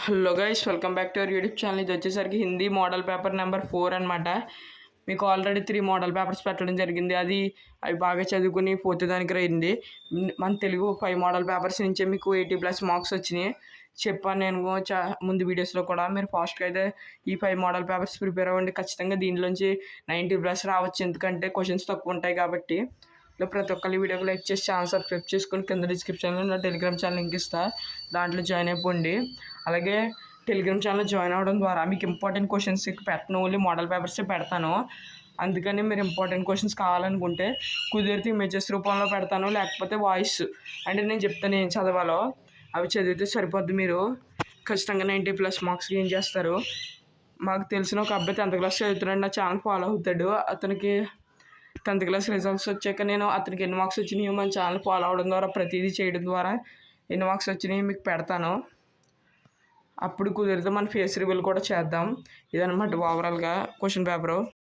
Hello guys, welcome back to our YouTube channel. ఇది వచ్చేసరికి Hindi model paper number 4 అనమాట. మీకు ఆల్రెడీ 3 మోడల్ పేపర్స్ పెట్టడం జరిగింది. అవి బాగా చదువుకుని పోతేదానికి అయింది. మన తెలుగు 5 మోడల్ పేపర్స్ నుంచే మీకు 80+ మార్క్స్ వచ్చినాయి. చెప్పాను నేను ముందు వీడియోస్లో కూడా. మీరు ఫాస్ట్గా అయితే ఈ 5 మోడల్ పేపర్స్ ప్రిపేర్ అవ్వండి. ఖచ్చితంగా దీనిలోంచి 90+ రావచ్చు, ఎందుకంటే క్వశ్చన్స్ తక్కువ ఉంటాయి కాబట్టి. ఇలా ప్రతి ఒక్కరి వీడియోకి లైక్ చేసి ఛానల్ సబ్స్క్రైబ్ చేసుకొని కింద డిస్క్రిప్షన్లో నా టెలిగ్రామ్ ఛానల్ లింక్ ఇస్తాను, దాంట్లో జాయిన్ అయిపోండి. అలాగే టెలిగ్రామ్ ఛానల్ జాయిన్ అవ్వడం ద్వారా మీకు ఇంపార్టెంట్ క్వశ్చన్స్ పెట్టను, ఓన్లీ మోడల్ పేపర్సే పెడతాను. అందుకని మీరు ఇంపార్టెంట్ క్వశ్చన్స్ కావాలనుకుంటే కుదిరితే ఇమేజెస్ రూపంలో పెడతాను, లేకపోతే వాయిస్ అంటే నేను చెప్తాను ఏం చదవాలో అవి చదివితే సరిపోద్ది. మీరు ఖచ్చితంగా 90+ మార్క్స్ గెయిన్ చేస్తారు. మాకు తెలిసిన ఒక అబ్బాయి 10th క్లాస్ చదువుతున్నాడు, నా ఛానల్ ఫాలో అవుతాడు. అతనికి 10th క్లాస్ రిజల్ట్స్ వచ్చాక నేను అతనికి ఎన్ని మార్క్స్ వచ్చినాయో మన ఛానల్ ఫాలో అవడం ద్వారా ప్రతిదీ చేయడం ద్వారా ఎన్ని మార్క్స్ వచ్చినాయో మీకు పెడతాను. అప్పుడు కుదిరితే మన ఫేస్ రివీల్ కూడా చేద్దాం. ఇదనమాట ఓవరాల్గా క్వశ్చన్ పేపరు.